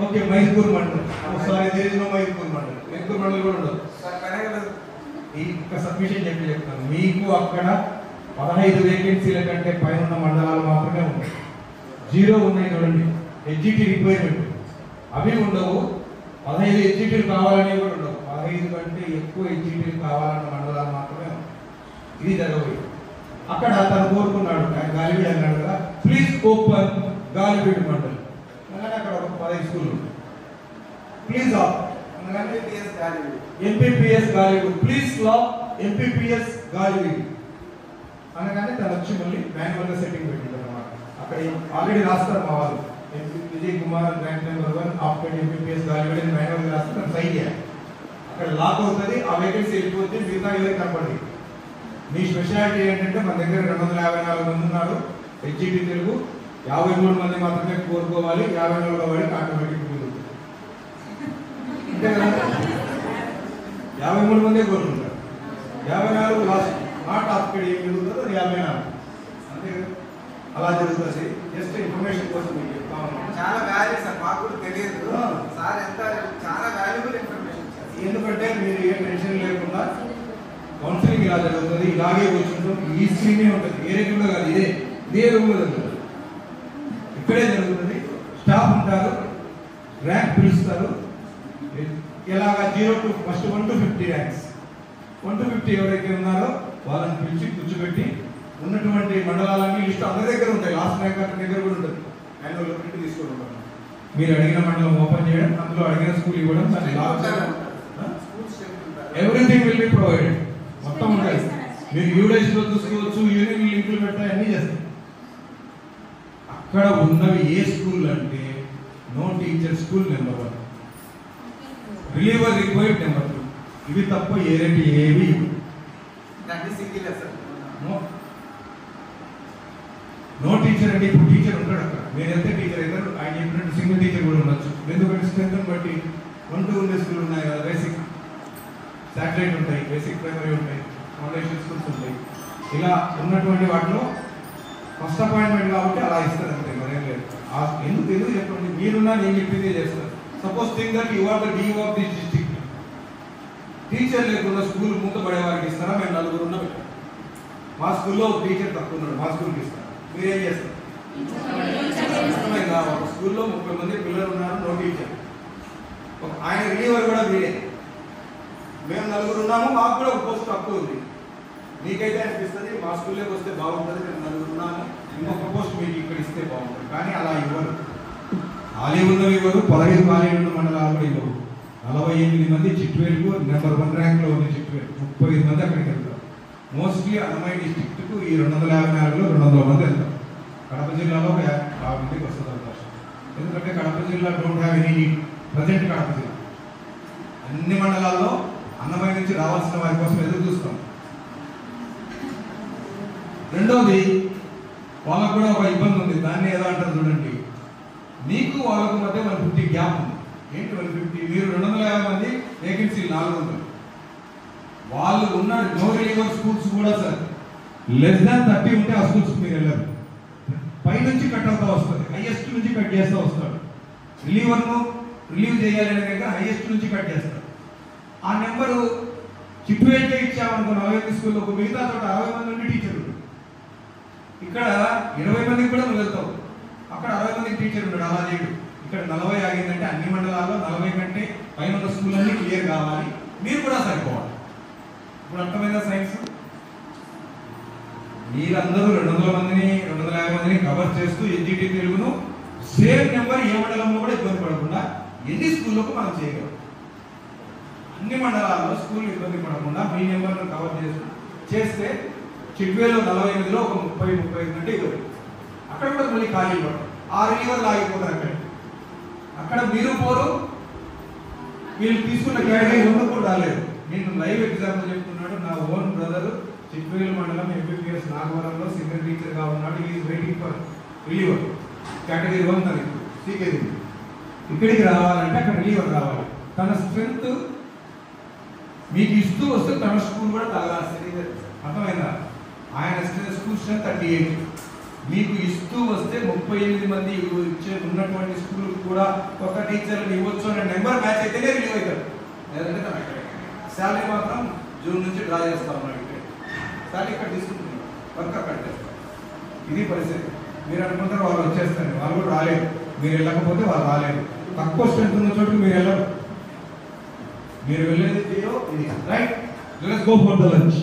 Okay Mydukur మండలం. Sorry there is no Mydukur మండలం. మైదుకూరు మండలం కూడా ఉండదు. ఈ ఒక్క సబ్మిషన్ చెప్తాను. మీకు అక్కడ 15 వేకెన్సీల కంటే పైన ఉన్న మండలాలు మాత్రమే ఉంటాయి. 0 ఉన్నాయి చూడండి. హెచ్జిటి రిక్వైర్మెంట్ అవి ఉండవు. 15 హెచ్జిటీలు కావాలని కూడా ఉండవు. 15 కంటే ఎక్కువ హెచ్జిటీలు కావాలన్న మండలాలు మాత్రమే ఉంటాయి. ఇది జరగబోయే అక్కడ తను కోరుకున్నాడు. గాలివీడు అన్నాడు కదా, ప్లీజ్ ఓపెన్ గాలివీడు మండలం అనగానే అక్కడ ఒక 15 స్కూళ్ళు ప్లీజ్ అనగానే MPPS Galiveedu please law MPPS Galiveedu అనగానే తను వచ్చి మళ్ళీ మాన్యువల్గా సెట్టింగ్ పెట్టింది అనమాట. అక్కడ ఆల్రెడీ రాస్తారు మా వాళ్ళు, Vijay Kumar rank number 1 after MPPS Galiveedu అని మాన్యువల్గా రాస్తే తను సైన్ చేయాలి. అక్కడ లాక్ అవుతుంది, ఆ వేకెన్సీ వెళ్ళిపోతే మిగతా ఏదైనా కనపడింది. మీ స్పెషాలిటీ ఏంటంటే మన దగ్గర 254 మంది ఉన్నారు. హెచ్జిటి తెలుగు 53 మంది మాత్రమే కోరుకోవాలి. 54వ వాడికి ఆటోమేటిక్ కుదురుతుంది. అంతే కదా, 53 మందే కోరుకుంటారు. 54 లాస్ట్ నాట్ ఆఫ్టర్ ఏం జరుగుతుందో 54 అంతే కదా, అలా జరుగుతుంది. జస్ట్ ఇన్ఫర్మేషన్ కోసం మీకు చెప్తా ఉన్నాను. చాలా వాల్యూ సార్, మాకు కూడా తెలియదు సార్, ఎంత చాలా వాల్యుబుల్ ఇన్ఫర్మేషన్. ఎందుకంటే మీరు ఏ టెన్షన్ లేకుండా కౌన్సిలింగ్ ఇలా జరుగుతుంది. ఇలాగే కూర్చుంటాం. ఈ స్క్రీనే ఉంటుంది, ఏ రకంగా కాదు, ఇదే రూమ్లో జరుగుతుంది. ఇక్కడే జరుగుతుంది. స్టాఫ్ ఉంటారు, ర్యాంక్ పిలుస్తారు. ఇలాగా 0 to first 1 to 50 ranks. 1 to 50 ఎవరైతే ఉన్నారో వాళ్ళని పిలిచి కూర్చోబెట్టి ఉన్నటువంటి మండలాలన్నీ లిస్ట్ అందరి దగ్గర ఉంటాయి. లాస్ట్ ర్యాంక్ అతని దగ్గర కూడా ఉంటుంది. యాన్యువల్ ప్రింట్ తీసుకొని ఉంటారు. మీరు అడిగిన మండలం ఓపెన్ చేయడం, అందులో అడిగిన స్కూల్ ఇవ్వడం, ఎవ్రీథింగ్ విల్ బి ప్రొవైడెడ్. మొత్తం ఉంటాయి. మీరు యూడైస్ లో చూసుకోవచ్చు, యూనియన్ లింకులు పెట్టాయి, అన్నీ చేస్తాయి. అక్కడ ఉన్నవి ఏ స్కూల్ అంటే no teacher school number 1, reliever required number 2. ఇవి తప్ప ఏ రెండు ఏవి నో టీచర్ అంటే ఇప్పుడు టీచర్ ఉంటాడు అక్కడ. మీరు ఎంత టీచర్ అయితే ఆయన చెప్పినట్టు సింగిల్ టీచర్ కూడా ఉండొచ్చు. ఎందుకంటే స్ట్రెంత్ బట్టి 1 to ఉండే స్కూల్ ఉన్నాయి కదా, బేసిక్ శాటిలైట్ ఉంటాయి, బేసిక్ ప్రైమరీ ఉంటాయి, ఫౌండేషన్ స్కూల్స్ ఉంటాయి. ఇలా ఉన్నటువంటి వాటిలో ఫస్ట్ అపాయింట్మెంట్ కాబట్టి అలా ఇస్తారు అంతే, మరేం లేదు. ఎందుకు చెప్పండి, మీరున్నా నేను చెప్పిందే చేస్తారు. Suppose think that you are the DO of this district. Teacher లేకుండా స్కూల్ మూతపడే వారికి ఇస్తారా? మేము 4 ఉన్నాం. మా స్కూల్లో ఒక టీచర్ తక్కువ ఉన్నాడు, మా స్కూల్కి ఇస్తారు. మీరేం చేస్తారు? ఒక స్కూల్లో 30 మంది పిల్లలు ఉన్నారు, నో టీచర్. ఆయన రిలీవర్ కూడా మీరే. మేము 4 ఉన్నాము, మాకు కూడా ఒక పోస్ట్ తక్కువ ఉంది. మీకైతే అనిపిస్తుంది మా స్కూల్లోకి వస్తే బాగుంటుంది, మేము 4 ఉన్నాము, ఇంకొక పోస్ట్ మీకు ఇక్కడ ఇస్తే బాగుంటుంది. కానీ అలా ఇవ్వరు. ఖాళీ ఉన్నవి ఇవ్వరు. 15 ఖాళీ ఉన్న మండలాలు కూడా ఇవ్వరు. 48 మంది చిట్వేలుకు నెంబర్ 1 ర్యాంక్లో ఉంది చిట్వేలు. 35 మంది అక్కడికి వెళ్తారు. మోస్ట్లీ అన్నమయ్య డిస్ట్రిక్ట్కు ఈ 254లో 200 మంది వెళ్తారు. కడప జిల్లాలో ఒక 50 మందికి వస్తుంది అవకాశం. ఎందుకంటే కడప జిల్లా don't have any present. Kadapa జిల్లా అన్ని మండలాల్లో అన్నమయ్య నుంచి రావాల్సిన వారి కోసం ఎదురు చూస్తాం. రెండవది, వాళ్ళకు కూడా ఒక ఇబ్బంది ఉంది. దాన్ని ఏదో అంటారు చూడండి, మీకు వాళ్ళకు మధ్య 150 గ్యాప్ ఉంది. ఏంటి 150? మీరు 250 మంది, వేకెన్సీ 400. వాళ్ళు ఉన్న నో రిలీవర్ స్కూల్స్ కూడా సార్ లెస్ దాన్ 30 ఉంటే ఆ స్కూల్స్ మీరు వెళ్ళరు. పైనుంచి కట్ అవుతా వస్తుంది, హైయెస్ట్ నుంచి కట్ చేస్తూ వస్తాడు. రిలీవర్ను రిలీవ్ చేయాలి అనే దగ్గర హైయెస్ట్ నుంచి కట్ చేస్తాడు. ఆ నెంబరు చిట్వేల్కే ఇచ్చామనుకో 40 స్కూల్లో, ఒక మిగతా చోట 60 మంది నుండి టీచర్ ఉంటాడు. ఇక్కడ 20 మందికి కూడా నువ్వు వెళ్తావు, అక్కడ 60 మందికి టీచర్ ఉంటాడు. అలా చేయడు. ఇక్కడ 40 ఆగిందంటే అన్ని మండలాల్లో 40 కంటే పైన ఉన్న స్కూల్ అన్ని క్లియర్ కావాలి, మీరు కూడా సరిపోవాలి. ఇప్పుడు అర్థమైందా సైన్స్? మీరందరూ 200 మందిని 250 మందిని కవర్ చేస్తూ హెచ్జిటి తెలుగును సేమ్ నెంబర్ ఏ మండలంలో కూడా ఇబ్బంది పడకుండా ఎన్ని స్కూళ్ళకు మనం చేయగలం. అన్ని మండలాల్లో స్కూల్ ఇబ్బంది పడకుండా మీ నెంబర్ను కవర్ చేస్తే చిట్వేలో 48లో ఒక 30-35 అంటే ఇవ్వరు. అక్కడ కూడా మళ్ళీ ఖాళీ ఇవ్వడం, ఆ రిలీవర్లు ఆగిపోతారు. అక్కడ మీరు పోరు, వీళ్ళు తీసుకున్న కేటగిరీ 2 కూడా రాలేదు. నేను లైవ్ ఎగ్జాంపుల్ చెప్తున్నాడు. నా ఓన్ బ్రదర్ చిట్వేలు మండలం ఎంపీపీఎస్ నాగవరంలో సీనియర్ టీచర్గా ఉన్నాడు. Is waiting for reliever category 1 తనకి సీకేది. ఇక్కడికి రావాలంటే అక్కడ రిలీవర్ రావాలి. తన స్ట్రెంత్ మీకు ఇస్తూ వస్తే తన స్కూల్ కూడా తగలాల్సింది. అర్థమైందా? ఆయన స్కూల్ స్ట్రెంత్ 38, మీకు ఇస్తూ వస్తే 38 మంది ఇచ్చే ఉన్నటువంటి స్కూల్ కూడా కొత్త టీచర్లు ఇవ్వచ్చు అనే నెంబర్ మ్యాచ్ అయితేనే రిలీవ్ అవుతారు. లేదంటే తన శాలరీ మాత్రం జూన్ నుంచి డ్రా చేస్తా ఉన్నాడు. ఇక్కడ శాలరీ ఇక్కడ తీసుకుంటున్నాడు, వర్క్ అక్కడ చేస్తారు. ఇది పరిస్థితి. మీరు అనుకుంటారు వాళ్ళు వచ్చేస్తారు, వాళ్ళు కూడా రాలేదు. మీరు వెళ్ళకపోతే వాళ్ళు రాలేదు. తక్కువ స్ట్రెంత్ ఉన్న చోటుకు మీరు వెళ్ళరు. మీరు వెళ్ళేది జీరో ఇది right. Let's go for the lunch.